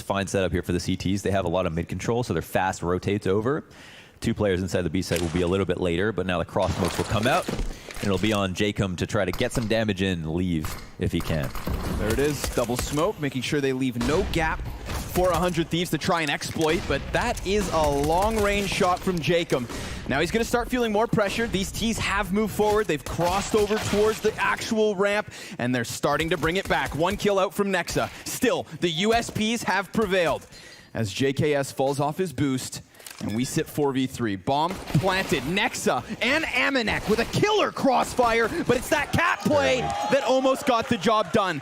fine setup here for the CTs. They have a lot of mid control, so their fast rotates over. 2 players inside the B site will be a little bit later, but now the cross smokes will come out, and it'll be on Jacob to try to get some damage in, leave if he can. There it is, double smoke, making sure they leave no gap for 100 Thieves to try and exploit, but that is a long-range shot from Jacob. Now he's going to start feeling more pressure. These Ts have moved forward. They've crossed over towards the actual ramp, and they're starting to bring it back. 1 kill out from Nexa. Still, the USPs have prevailed as JKS falls off his boost. And we sit 4v3. Bomb planted. Nexa and Amanek with a killer crossfire, but it's that cat play that almost got the job done.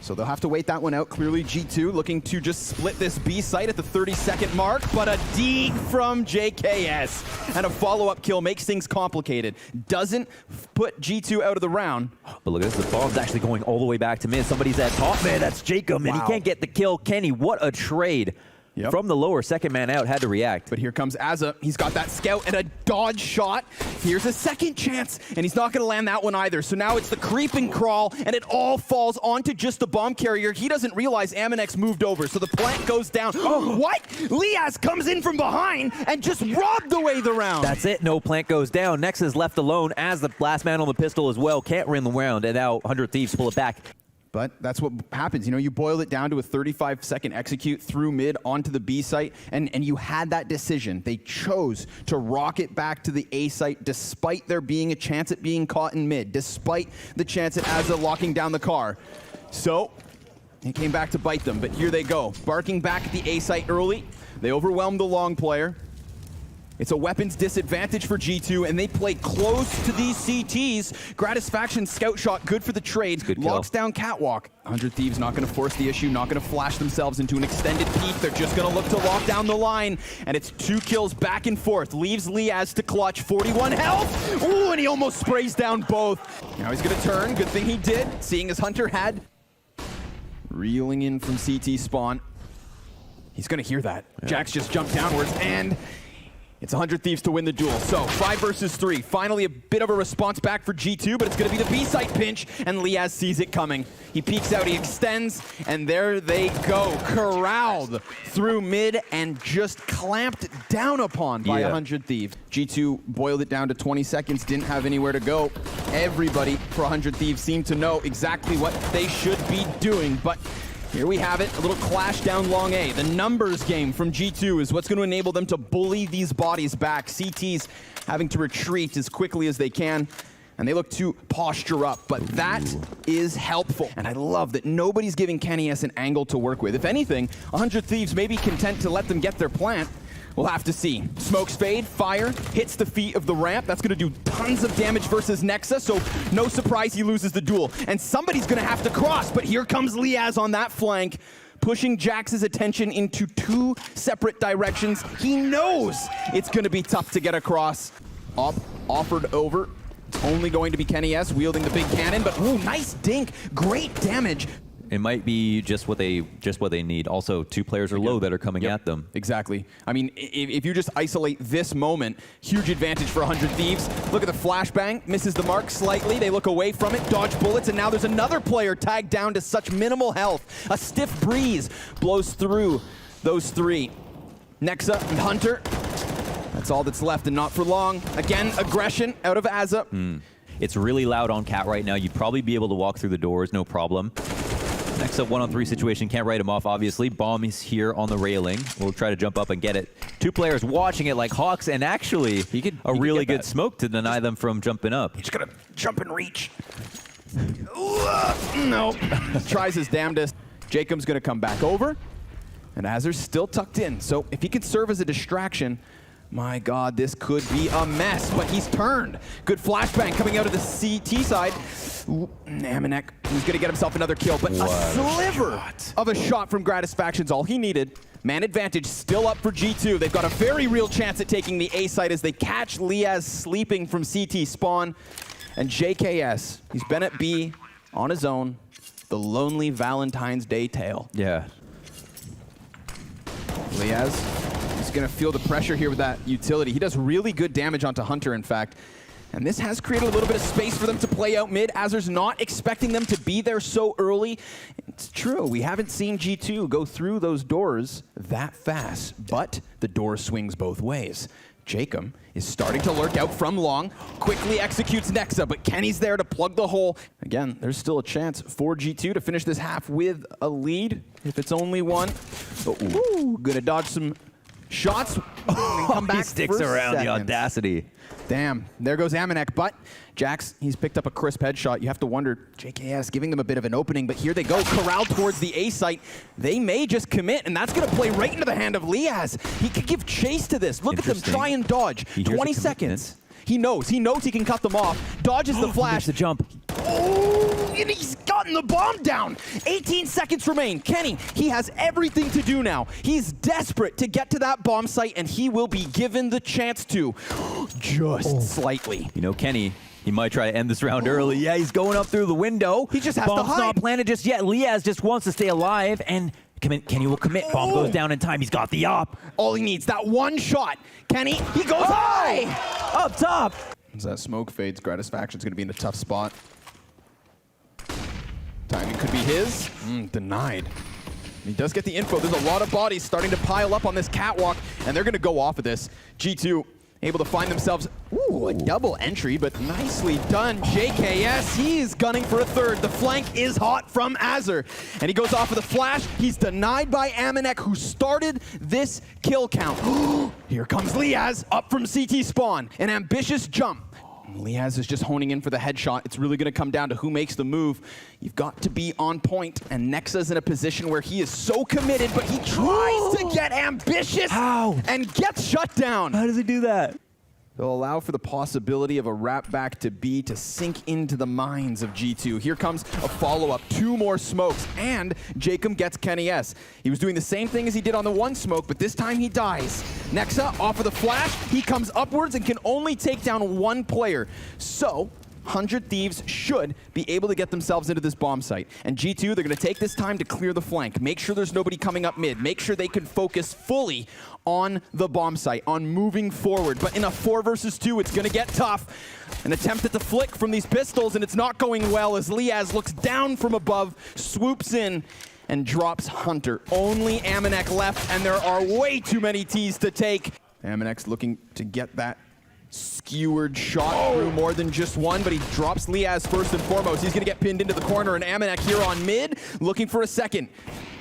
So they'll have to wait that one out. Clearly G2 looking to just split this B site at the 30-second mark, but a deke from JKS. And a follow-up kill makes things complicated. Doesn't put G2 out of the round. But look at this, the bomb's actually going all the way back to mid. Somebody's at top, man, that's Jacob, and he can't get the kill. Kenny, what a trade. Yep. From the lower, second man out, had to react. But here comes Azza. He's got that scout and a dodge shot. Here's a second chance, and he's not going to land that one either. So now it's the creep and crawl, and it all falls onto just the bomb carrier. He doesn't realize Amanek's moved over, so the plant goes down. Oh, what? Liaz comes in from behind and just robbed away the round. That's it. No plant goes down. Nex is left alone as the last man on the pistol as well. Can't win the round, and now 100 Thieves pull it back. But that's what happens. You know, you boil it down to a 35-second execute through mid onto the B site, and you had that decision. They chose to rocket back to the A site despite there being a chance at being caught in mid, despite the chance at Azza locking down the car. So it came back to bite them, but here they go. Barking back at the A site early. They overwhelmed the long player. It's a weapons disadvantage for G2, and they play close to these CTs. Gratisfaction scout shot, good for the trade. Good locks down catwalk. 100 Thieves not going to force the issue, not going to flash themselves into an extended peek. They're just going to look to lock down the line, and it's 2 kills back and forth. Leaves Liaz to clutch, 41 health. Ooh, and he almost sprays down both. Now he's going to turn. Good thing he did, seeing as Hunter had. Reeling in from CT spawn. He's going to hear that. Yeah. Jax just jumped downwards, and it's 100 Thieves to win the duel. So 5 versus 3. Finally a bit of a response back for G2, but it's going to be the B site pinch, and Liaz sees it coming. He peeks out, he extends, and there they go. Corralled through mid and just clamped down upon by 100 Thieves. G2 boiled it down to 20 seconds, didn't have anywhere to go. Everybody for 100 Thieves seemed to know exactly what they should be doing, but here we have it, a little clash down long A. The numbers game from G2 is what's going to enable them to bully these bodies back. CT's having to retreat as quickly as they can, and they look to posture up, but that is helpful. And I love that nobody's giving Kenny S an angle to work with. If anything, 100 Thieves may be content to let them get their plant. We'll have to see. Smokes fade, fire, hits the feet of the ramp. That's gonna do tons of damage versus Nexa, so no surprise he loses the duel. And somebody's gonna have to cross, but here comes Liaz on that flank, pushing Jax's attention into 2 separate directions. He knows it's gonna be tough to get across. Offered over. It's only going to be Kenny S wielding the big cannon, but ooh, nice dink, great damage. It might be just what they need. Also, 2 players are low that are coming at them. Exactly. I mean, if you just isolate this moment, huge advantage for 100 Thieves. Look at the flashbang, misses the mark slightly. They look away from it, dodge bullets, and now there's another player tagged down to such minimal health. A stiff breeze blows through those 3. Nexa and Hunter. That's all that's left, and not for long. Again, aggression out of Azza. It's really loud on Cat right now. You'd probably be able to walk through the doors, no problem. Next up, 1-on-3 situation. Can't write him off, obviously. Bomb is here on the railing. We'll try to jump up and get it. 2 players watching it like hawks, and actually a really good smoke to deny them from jumping up. He's gonna jump and reach. No. Tries his damnedest. Jacob's gonna come back over, and Azer's still tucked in. So if he could serve as a distraction, my God, this could be a mess, but he's turned. Good flashbang coming out of the CT side. Amanek, he's gonna get himself another kill, but a sliver of a shot from Gratisfaction's all he needed. Man advantage still up for G2. They've got a very real chance at taking the A site as they catch Liaz sleeping from CT spawn. And JKS, he's been at B on his own. The lonely Valentine's Day tale. Yeah. Liaz, he's gonna feel the pressure here with that utility. He does really good damage onto Hunter, in fact. And this has created a little bit of space for them to play out mid. Azur's not expecting them to be there so early. It's true, we haven't seen G2 go through those doors that fast, but the door swings both ways. Jacob is starting to lurk out from long, quickly executes Nexa, but Kenny's there to plug the hole. Again, there's still a chance for G2 to finish this half with a lead, if it's only one. Ooh, gonna dodge some shots and come back. He sticks around, the audacity. Damn, there goes Amanek, but Jax, he's picked up a crisp headshot. You have to wonder, JKS giving them a bit of an opening, but here they go, corralled towards the A site. They may just commit, and that's going to play right into the hand of Liaz. He could give chase to this. Look at them try and dodge. 20 seconds. He knows he can cut them off. Dodges the flash. The jump. Oh, and he's gotten the bomb down. 18 seconds remain. Kenny, he has everything to do now. He's desperate to get to that bomb site, and he will be given the chance to. Just slightly. You know, Kenny, he might try to end this round early. Yeah, he's going up through the window. He just has to hide. Bomb's not planted just yet. Liaz just wants to stay alive, and Kenny will commit. Bomb goes down in time. He's got the op. All he needs, that one shot. Kenny, he goes high. Up top. As that smoke fades, Gratisfaction's going to be in a tough spot. Timing could be his. Denied. He does get the info. There's a lot of bodies starting to pile up on this catwalk, and they're going to go off of this. G2 able to find themselves, a double entry, but nicely done. JKS, he's gunning for a third. The flank is hot from Azur, and he goes off with a flash. He's denied by Amanek, who started this kill count. Here comes Liaz up from CT spawn. An ambitious jump. Liaz is just honing in for the headshot. It's really going to come down to who makes the move. You've got to be on point, and Nexa's in a position where he is so committed, but he tries to get ambitious. How? And gets shut down. How does he do that? They'll allow for the possibility of a wrap back to B to sink into the minds of G2. Here comes a follow-up, 2 more smokes, and Jacob gets Kenny S. He was doing the same thing as he did on the one smoke, but this time he dies. Nexa, off of the flash, he comes upwards and can only take down 1 player. So, 100 Thieves should be able to get themselves into this bomb site. And G2, they're going to take this time to clear the flank. Make sure there's nobody coming up mid. Make sure they can focus fully on the bomb site, on moving forward. But in a 4 versus 2, it's going to get tough. An attempt at the flick from these pistols, and it's not going well as Liaz looks down from above, swoops in, and drops Hunter. Only Amanek left, and there are way too many T's to take. Amanek's looking to get that skewered shot through more than just one, but he drops Liaz first and foremost. He's going to get pinned into the corner, and Amanek here on mid, looking for a second.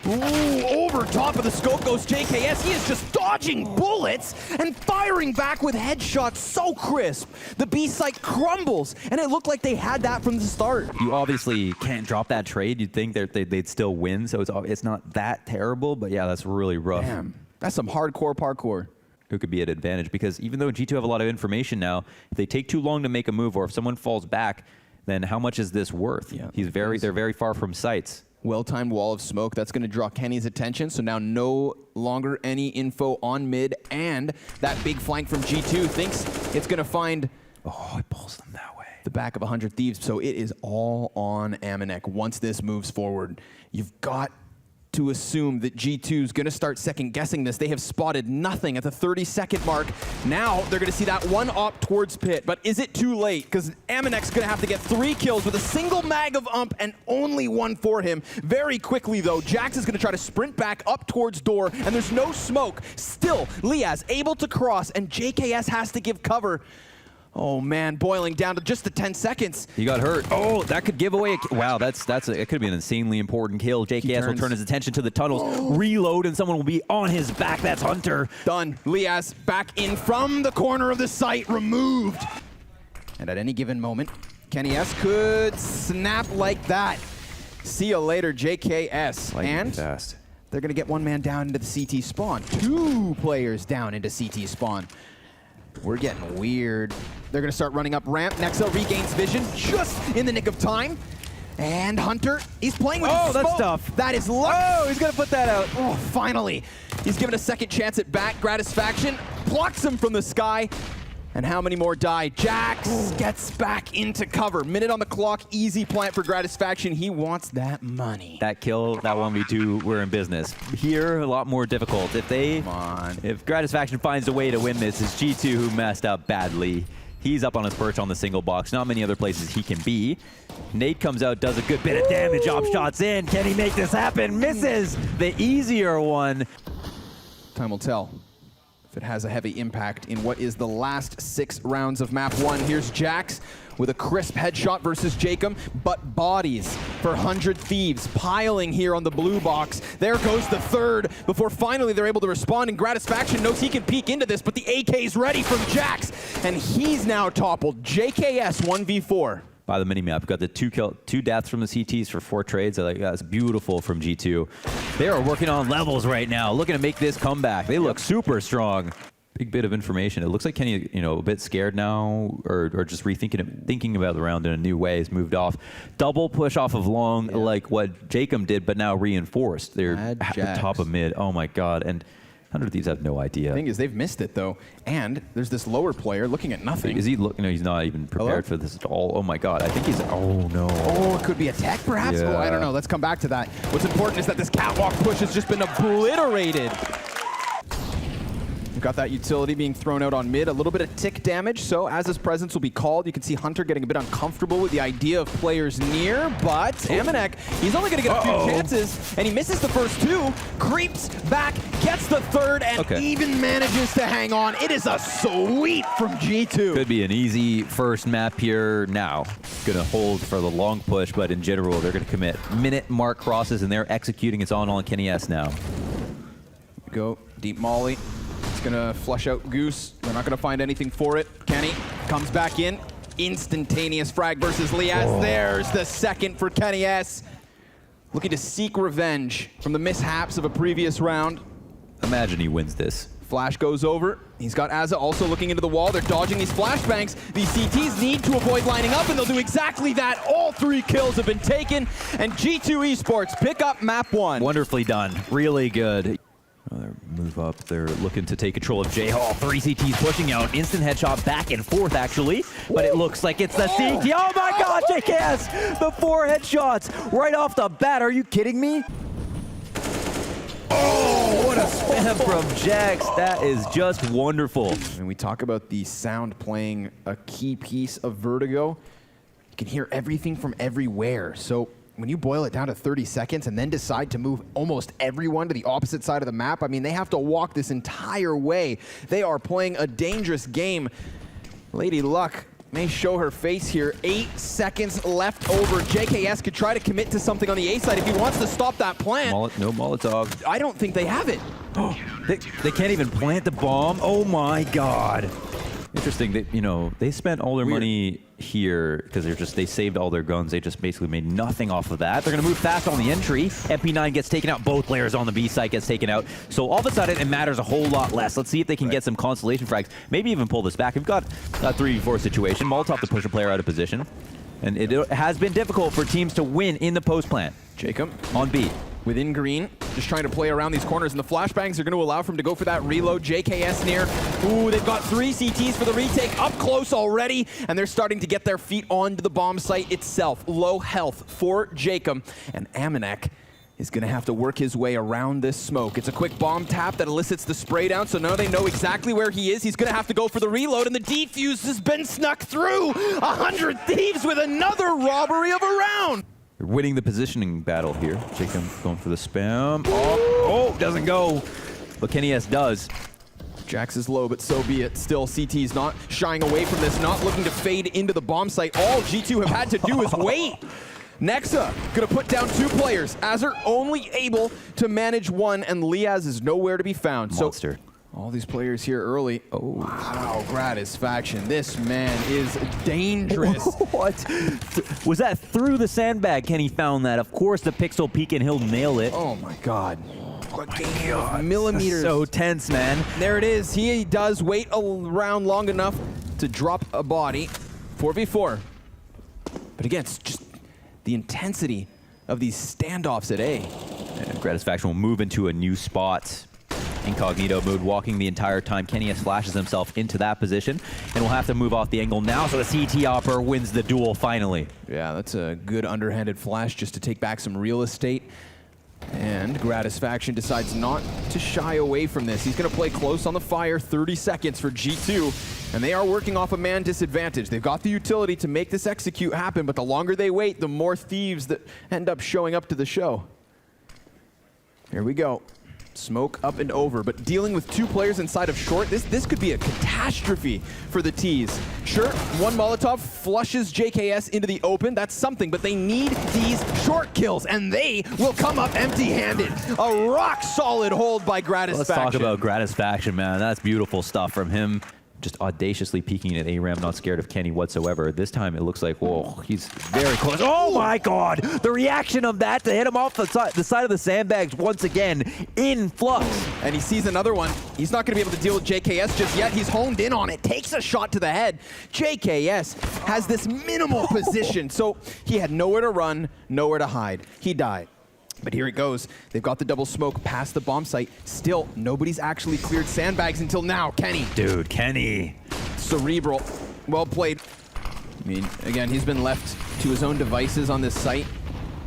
Ooh, over top of the scope goes JKS. He is just dodging bullets and firing back with headshots so crisp. The B site crumbles, and it looked like they had that from the start. You obviously can't drop that trade. You'd think they'd still win, so it's not that terrible, but yeah, that's really rough. Damn, that's some hardcore parkour. Who could be at advantage, because even though G2 have a lot of information now, if they take too long to make a move, or if someone falls back, then how much is this worth? Yeah, they're very far from sites. Well-timed wall of smoke. That's going to draw Kenny's attention. So now no longer any info on mid, and that big flank from G2 thinks it's going to find. Oh, it pulls them that way. The back of 100 Thieves. So it is all on Amanek once this moves forward. You've got to assume that G2 is going to start second-guessing this. They have spotted nothing at the 30-second mark. Now they're going to see that one op towards pit, but is it too late? Because Amanek's going to have to get 3 kills with a single mag of ump and only 1 for him. Very quickly, though, Jax is going to try to sprint back up towards door, and there's no smoke. Still, Liaz able to cross, and JKS has to give cover. Oh man, boiling down to just the 10 seconds. He got hurt. Oh, that could give away wow, it could be an insanely important kill. JKS will turn his attention to the tunnels, reload, and someone will be on his back. That's Hunter. Done. Liaz back in from the corner of the site, removed. And at any given moment, Kenny S could snap like that. See you later, JKS. And fast. They're gonna get 1 man down into the CT spawn. 2 players down into CT spawn. We're getting weird. They're going to start running up ramp. Nexa regains vision just in the nick of time. And Hunter, he's playing with his smoke. That's tough. That is luck. Oh, he's going to put that out. Oh, finally. He's given a second chance at back. Gratisfaction blocks him from the sky. And how many more die? Jax gets back into cover. Minute on the clock, easy plant for Gratisfaction. He wants that money. That kill, that 1v2, we're in business. Here, a lot more difficult. If Gratisfaction finds a way to win this, it's G2 who messed up badly. He's up on his perch on the single box. Not many other places he can be. Nate comes out, does a good bit of damage. Op shots in. Can he make this happen? Misses the easier one. Time will tell if it has a heavy impact in what is the last 6 rounds of map 1. Here's Jax with a crisp headshot versus Jacob, but bodies for 100 Thieves piling here on the blue box. There goes the third before finally they're able to respond, and Gratisfaction knows he can peek into this, but the AK's ready from Jax, and he's now toppled. JKS 1v4. By the minimap, got the 2 deaths from the CTs for 4 trades. I like that's beautiful from G2. They are working on levels right now, looking to make this comeback. They look super strong. Big bit of information. It looks like Kenny, a bit scared now, or just thinking about the round in a new way. He's moved off. Double push off of long, like what Jacob did, but now reinforced. They're at the top of mid. Oh my god. And 100 Thieves have no idea. The thing is, they've missed it though, and there's this lower player looking at nothing. Is he looking? No, he's not even prepared for this at all. Oh my god, I think he's. Oh no. Oh, it could be a tech perhaps. Yeah. Oh, I don't know. Let's come back to that. What's important is that this catwalk push has just been obliterated. We've got that utility being thrown out on mid, a little bit of tick damage, so as his presence will be called, you can see Hunter getting a bit uncomfortable with the idea of players near, but Amanek, he's only going to get a few chances, and he misses the first 2, creeps back, gets the third, and even manages to hang on. It is a sweep from G2. Could be an easy first map here now. Gonna hold for the long push, but in general, they're gonna commit. Minute mark crosses, and they're executing its on Kenny S now. Go, deep molly. Gonna flush out Goose. They're not gonna find anything for it. Kenny comes back in. Instantaneous frag versus Liaz. Oh. There's the second for Kenny S. Looking to seek revenge from the mishaps of a previous round. Imagine he wins this. Flash goes over. He's got Azza also looking into the wall. They're dodging these flashbangs. These CTs need to avoid lining up, and they'll do exactly that. All 3 kills have been taken, and G2 Esports pick up map 1. Wonderfully done. Really good. They move up. They're looking to take control of J-Hall. 3 CTs pushing out. Instant headshot back and forth, actually. But it looks like it's the CT. Oh my god, JKS! The 4 headshots right off the bat. Are you kidding me? Oh, what a spam from Jax. That is just wonderful. When we talk about the sound playing a key piece of Vertigo, you can hear everything from everywhere. So when you boil it down to 30 seconds and then decide to move almost everyone to the opposite side of the map, I mean, they have to walk this entire way. They are playing a dangerous game. Lady Luck may show her face here. 8 seconds left over. JKS could try to commit to something on the A side if he wants to stop that plant. No Molotov. I don't think they have it. They can't even plant the bomb. Oh my god. Interesting that, they spent all their money here because they saved all their guns. They just basically made nothing off of that. They're going to move fast on the entry. MP9 gets taken out. Both players on the B site gets taken out. So all of a sudden, it matters a whole lot less. Let's see if they can get some constellation frags. Maybe even pull this back. We've got a 3v4 situation. Molotov to push a player out of position. And it has been difficult for teams to win in the post plant. Jacob on B. Within green, just trying to play around these corners, and the flashbangs are going to allow for him to go for that reload. JKS near. Ooh, they've got 3 CTs for the retake, up close already, and they're starting to get their feet onto the bomb site itself. Low health for Jacob, and Amanek is going to have to work his way around this smoke. It's a quick bomb tap that elicits the spray down, so now they know exactly where he is. He's going to have to go for the reload, and the defuse has been snuck through. 100 Thieves with another robbery of a round. They're winning the positioning battle here. Jacob going for the spam. Oh, doesn't go. But Kenny S does. Jax is low, but so be it. Still, CT's not shying away from this, not looking to fade into the bomb site. All G2 have had to do is wait. Nexa gonna put down 2 players. Azur only able to manage 1, and Liaz is nowhere to be found. Monster. So all these players here early. Oh, wow, Gratisfaction. This man is dangerous. What? Was that through the sandbag? Kenny found that. Of course, the pixel peek, and he'll nail it. Oh my god. Millimeters. So tense, man. There it is. He does wait around long enough to drop a body. 4v4. But again, it's just the intensity of these standoffs at A. And Gratisfaction will move into a new spot. Incognito mode, walking the entire time. Kenny S flashes himself into that position, and will have to move off the angle now, so the CT Opper wins the duel finally. Yeah, that's a good underhanded flash just to take back some real estate. And Gratisfaction decides not to shy away from this. He's going to play close on the fire, 30 seconds for G2. And they are working off a man disadvantage. They've got the utility to make this execute happen, but the longer they wait, the more thieves that end up showing up to the show. Here we go. Smoke up and over, but dealing with 2 players inside of short, this could be a catastrophe for the T's. Sure, one Molotov flushes JKS into the open, that's something, but they need these short kills, and they will come up empty-handed. A rock-solid hold by Gratisfaction. Let's talk about Gratisfaction, man. That's beautiful stuff from him. Just audaciously peeking at ARAM, not scared of Kenny whatsoever. This time it looks like, whoa, he's very close. Oh my God! The reaction of that to hit him off the side of the sandbags once again in flux. And he sees another one. He's not going to be able to deal with JKS just yet. He's honed in on it, takes a shot to the head. JKS has this minimal position, so he had nowhere to run, nowhere to hide. He died. But here it goes. They've got the double smoke past the bomb site. Still, nobody's actually cleared sandbags until now. Kenny. Dude, Kenny. Cerebral. Well played. I mean, again, he's been left to his own devices on this site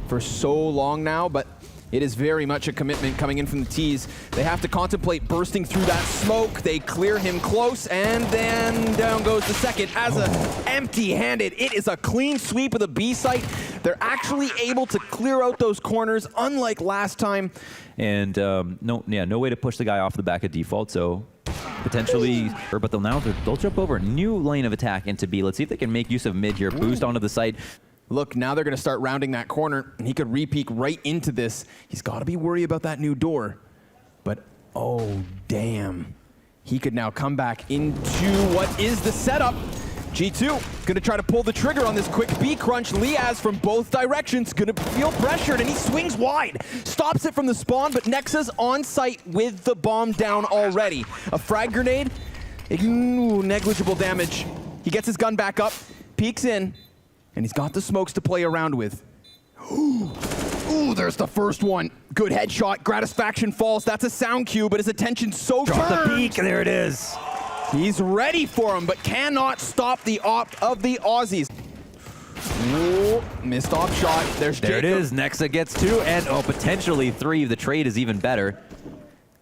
for so long now, but it is very much a commitment coming in from the T's. They have to contemplate bursting through that smoke. They clear him close, and then down goes the second as a empty-handed. It is a clean sweep of the B site. They're actually able to clear out those corners, unlike last time. And no way to push the guy off the back of default, so potentially, but they'll jump over a new lane of attack into B. Let's see if they can make use of mid here, boost onto the site. Look, now they're going to start rounding that corner, and he could re-peek right into this. He's got to be worried about that new door. But, oh, damn. He could now come back into what is the setup. G2 going to try to pull the trigger on this quick B crunch. Liaz from both directions going to feel pressured, and he swings wide. Stops it from the spawn, but Nexa's on site with the bomb down already. A frag grenade, negligible damage. He gets his gun back up, peeks in, and he's got the smokes to play around with. Ooh, there's the first one. Good headshot. Gratisfaction falls. That's a sound cue, but his attention's so Drop turned. the peak. There it is. He's ready for him, but cannot stop the opt of the Aussies. Ooh, missed off shot. There's There Jacob. it is. Nexa gets 2, and potentially 3. The trade is even better.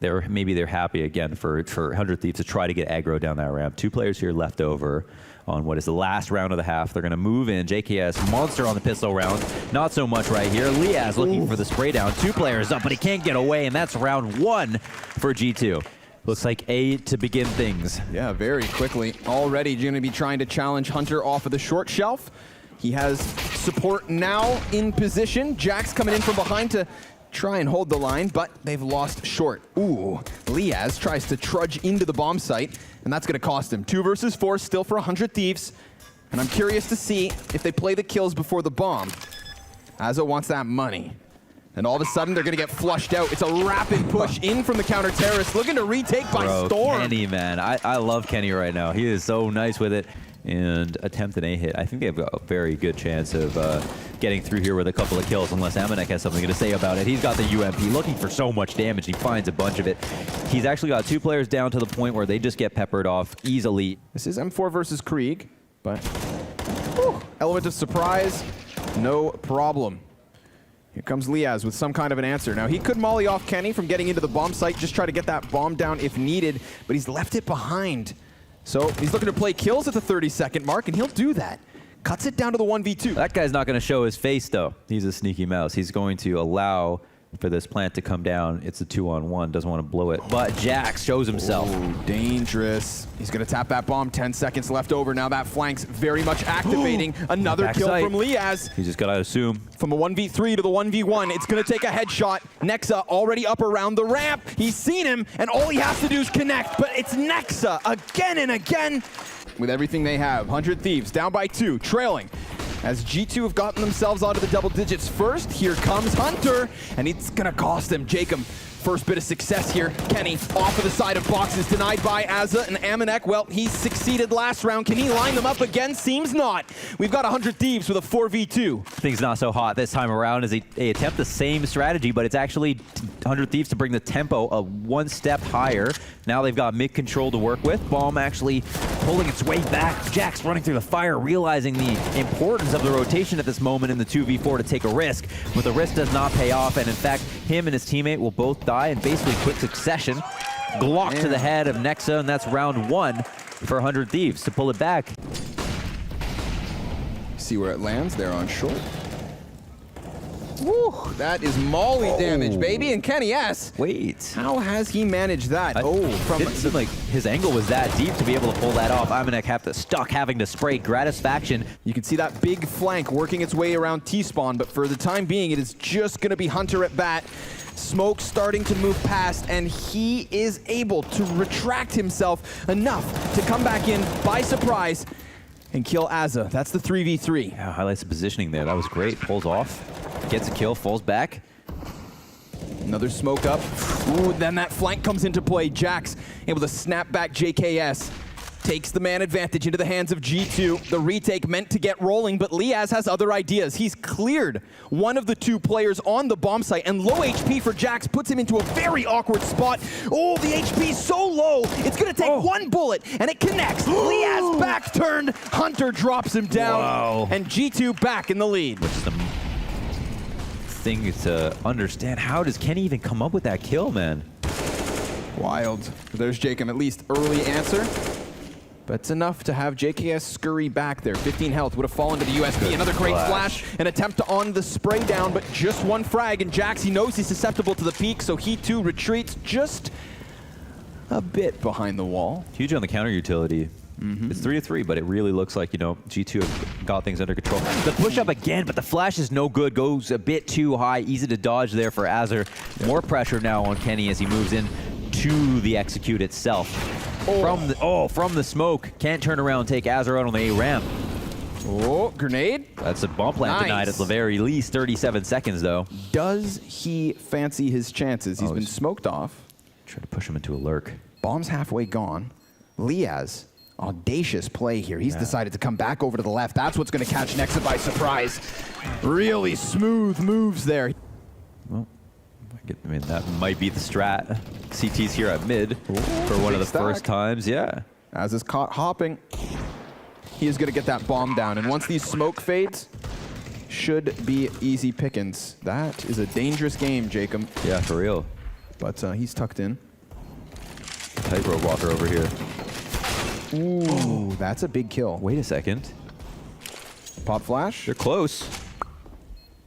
Maybe they're happy again for 100 Thieves to try to get aggro down that ramp. 2 players here left over on what is the last round of the half. They're going to move in. JKS, monster on the pistol round. Not so much right here. Liaz looking for the spray down. 2 players up, but he can't get away, and that's round 1 for G2. Looks like A to begin things. Yeah, very quickly. Already going to be trying to challenge Hunter off of the short shelf. He has support now in position. Jack's coming in from behind to try and hold the line, but they've lost short. Ooh, Liaz tries to trudge into the bomb site, and that's going to cost him. 2 versus 4, still for 100 Thieves. And I'm curious to see if they play the kills before the bomb. Azo wants that money. And all of a sudden, they're going to get flushed out. It's a rapid push in from the counter-terrorist, looking to retake by storm. Kenny, man. I love Kenny right now. He is so nice with it. And attempt an A-hit. I think they have a very good chance of getting through here with a couple of kills, unless Amanek has something to say about it. He's got the UMP, looking for so much damage. He finds a bunch of it. He's actually got 2 players down to the point where they just get peppered off easily. This is M4 versus Krieg, but element of surprise, no problem. Here comes Liaz with some kind of an answer. Now, he could molly off Kenny from getting into the bomb site, just try to get that bomb down if needed, but he's left it behind. So he's looking to play kills at the 30-second mark, and he'll do that. Cuts it down to the 1v2. That guy's not going to show his face, though. He's a sneaky mouse. He's going to allow for this plant to come down. It's a 2-on-1. Doesn't want to blow it. But Jax shows himself. Ooh, dangerous. He's going to tap that bomb. 10 seconds left over. Now that flank's very much activating. Another kill from Liaz. He's just got to assume. From a 1v3 to the 1v1, it's going to take a headshot. Nexa already up around the ramp. He's seen him, and all he has to do is connect. But it's Nexa again and again. With everything they have, 100 Thieves down by 2, trailing. As G2 have gotten themselves onto the double digits first, here comes Hunter, and it's gonna cost him. Jacob First bit of success here. Kenny off of the side of boxes, denied by Azza and Amanek. Well, he succeeded last round. Can he line them up again? Seems not. We've got 100 Thieves with a 4v2. Things not so hot this time around as they attempt the same strategy, but it's actually 100 Thieves to bring the tempo a one step higher. Now they've got mid control to work with. Bomb actually pulling its way back. Jax running through the fire, realizing the importance of the rotation at this moment in the 2v4 to take a risk, but the risk does not pay off, and in fact, him and his teammate will both die in basically quick succession. Glock to the head of Nexa, and that's round 1 for 100 Thieves to pull it back. See where it lands there on short. Woo, that is Molly damage, baby. And Kenny S. Wait. How has he managed that? Didn't seem like his angle was that deep to be able to pull that off. Amanek having to spray Gratisfaction. You can see that big flank working its way around T-spawn, but for the time being, it is just going to be Hunter at bat. Smoke starting to move past, and he is able to retract himself enough to come back in by surprise and kill Azza. That's the 3v3. Yeah, highlights the positioning there. That was great. Pulls off, gets a kill, falls back. Another smoke up. Ooh, then that flank comes into play. Jax able to snap back JKS. Takes the man advantage into the hands of G2. The retake meant to get rolling, but Liaz has other ideas. He's cleared one of the 2 players on the bomb site, and low HP for Jax puts him into a very awkward spot. Oh, the HP is so low. It's going to take one bullet, and it connects. Liaz back turned. Hunter drops him down, and G2 back in the lead. Which is the thing to understand. How does Kenny even come up with that kill, man? Wild. There's Jacob, at least early answer. But it's enough to have JKS scurry back there. 15 health would have fallen to the USB. Another great flash. An attempt to on the spray down, but just one frag. And Jax, he knows he's susceptible to the peak, so he too retreats just a bit behind the wall. Huge on the counter utility. It's 3-3, but it really looks like, you know, G2 have got things under control. The push up again, but the flash is no good. Goes a bit too high. Easy to dodge there for Azur. More pressure now on Kenny as he moves in to the execute itself. From the smoke. Can't turn around and take Azur out on the A ramp. Oh, grenade. That's a bomb plant denied at the very least. 37 seconds, though. Does he fancy his chances? He's been smoked off. Try to push him into a lurk. Bomb's halfway gone. Liaz, audacious play here. He's decided to come back over to the left. That's what's going to catch Nexa by surprise. Really smooth moves there. Well, I mean, that might be the strat. CT's here at mid for one of the first times, As is caught hopping. He is going to get that bomb down, and once these smoke fades, should be easy pickings. That is a dangerous game, Jacob. Yeah, for real. But he's tucked in. Tightrope walker over here. Ooh, that's a big kill. Wait a second. Pop flash. They're close.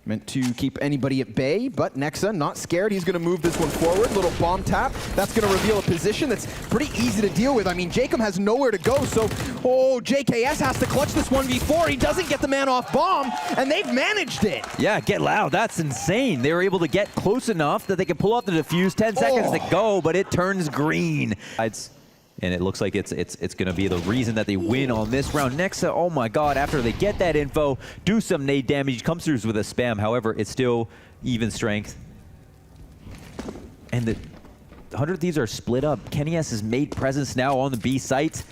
Meant to keep anybody at bay, but Nexa not scared. He's going to move this one forward. Little bomb tap. That's going to reveal a position that's pretty easy to deal with. I mean, Jacob has nowhere to go, so JKS has to clutch this 1v4. He doesn't get the man off bomb, and they've managed it. Yeah, get loud. That's insane. They were able to get close enough that they could pull off the defuse. 10 seconds to go, but it turns green. And it looks like it's going to be the reason that they win on this round. Nexa, oh my god, after they get that info, do some nade damage, comes through with a spam. However, it's still even strength. And the 100 Thieves are split up. Kenny S has made presence now on the B site.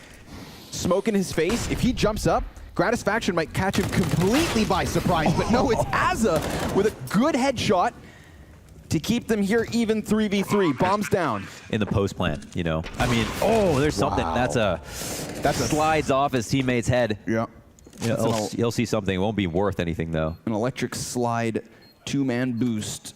Smoke in his face. If he jumps up, Gratisfaction might catch him completely by surprise. But no, it's Azza with a good headshot to keep them here even 3v3. Bombs down. In the post plant, you know. I mean, there's something. That's a slides off his teammate's head. Yeah. You'll see something. It won't be worth anything, though. An electric slide 2-man boost.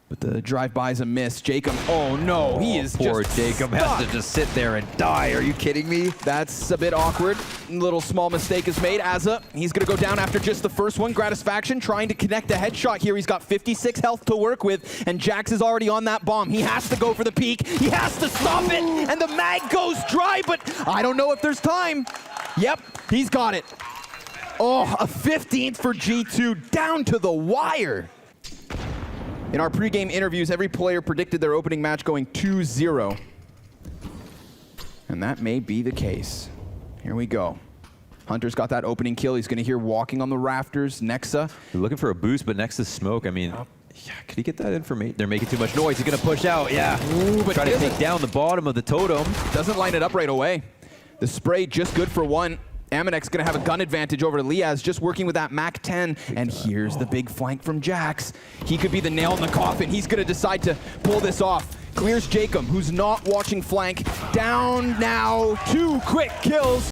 But the drive-by is a miss. Jacob, oh no, he is poor just Jacob stuck. has to just sit there and die. Are you kidding me? That's a bit awkward. Little small mistake is made. Azza, he's going to go down after just the first one. Gratisfaction trying to connect a headshot here. He's got 56 health to work with, and Jax is already on that bomb. He has to go for the peak. He has to stop it, and the mag goes dry, but I don't know if there's time. Yep, he's got it. Oh, a 15th for G2, down to the wire. In our pregame interviews, every player predicted their opening match going 2-0. And that may be the case. Here we go. Hunter's got that opening kill. He's going to hear walking on the rafters. Nexa. They're looking for a boost, but Nexa's smoke, I mean, Yeah, could he get that information? They're making too much noise. He's going to push out. Yeah. Ooh, but trying to take down the bottom of the totem. Doesn't line it up right away. The spray just good for one. Aminek's going to have a gun advantage over Liaz, just working with that Mac 10. And here's the big flank from Jax. He could be the nail in the coffin. He's going to decide to pull this off. Clears Jacob, who's not watching flank. Down now, 2 quick kills